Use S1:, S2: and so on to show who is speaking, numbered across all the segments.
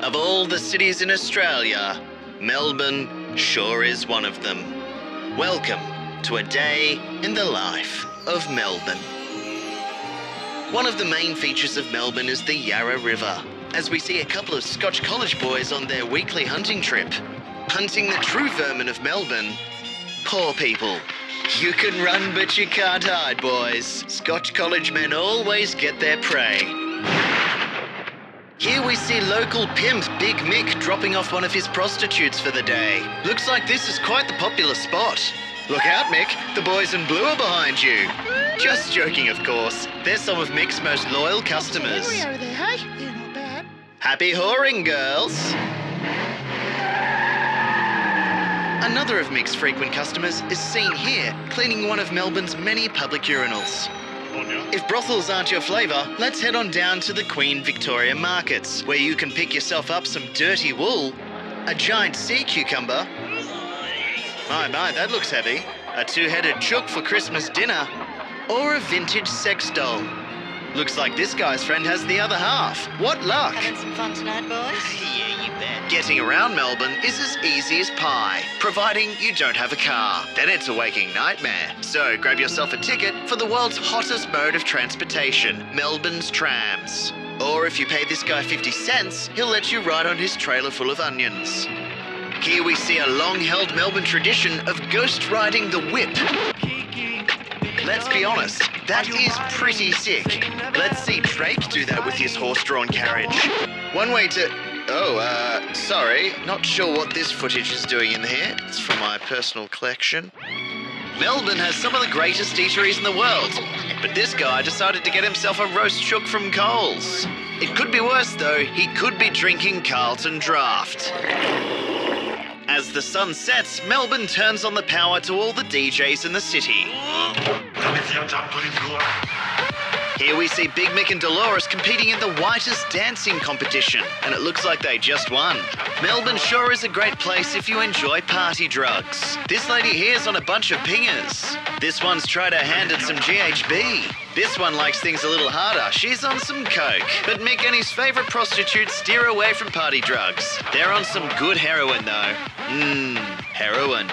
S1: Of all the cities in Australia, Melbourne sure is one of them. Welcome to a day in the life of Melbourne. One of the main features of Melbourne is the Yarra River, as we see a couple of Scotch college boys on their weekly hunting trip, hunting the true vermin of Melbourne, poor people. You can run but you can't hide, boys. Scotch college men always get their prey. Here we see local pimp Big Mick dropping off one of his prostitutes for the day. Looks like this is quite the popular spot. Look out, Mick, the boys in blue are behind you. Just joking, of course. They're some of Mick's most loyal customers.
S2: Hey, over there, hey? Yeah, not bad.
S1: Happy whoring, girls. Another of Mick's frequent customers is seen here cleaning one of Melbourne's many public urinals. If brothels aren't your flavour, let's head on down to the Queen Victoria markets, where you can pick yourself up some dirty wool, a giant sea cucumber, my, that looks heavy, a two-headed chook for Christmas dinner, or a vintage sex doll. Looks like this guy's friend has the other half. What luck!
S2: Having some fun tonight, boys?
S1: Yeah, you bet. Getting around Melbourne is as easy as pie, providing you don't have a car. Then it's a waking nightmare. So grab yourself a ticket for the world's hottest mode of transportation, Melbourne's trams. Or if you pay this guy 50 cents, he'll let you ride on his trailer full of onions. Here we see a long-held Melbourne tradition of ghost riding the whip. Let's be honest, that is pretty sick. Let's see Drake do that with his horse-drawn carriage. One way to... sorry. Not sure what this footage is doing in here. It's from my personal collection. Melbourne has some of the greatest eateries in the world, but this guy decided to get himself a roast chook from Coles. It could be worse, though. He could be drinking Carlton Draft. As the sun sets, Melbourne turns on the power to all the DJs in the city. Here we see Big Mick and Dolores competing in the whitest dancing competition, and it looks like they just won. Melbourne sure is a great place if you enjoy party drugs. This lady here's on a bunch of pingers. This one's tried her hand at some GHB. This one likes things a little harder. She's on some coke. But Mick and his favourite prostitutes steer away from party drugs. They're on some good heroin though. Heroin.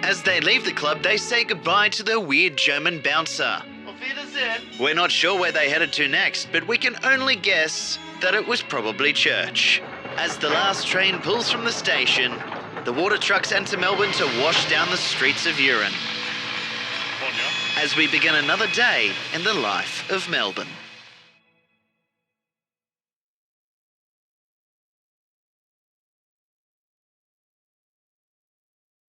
S1: As they leave the club, they say goodbye to their weird German bouncer. We're not sure where they headed to next, but we can only guess that it was probably church. As the last train pulls from the station, the water trucks enter Melbourne to wash down the streets of urine. As we begin another day in the life of Melbourne.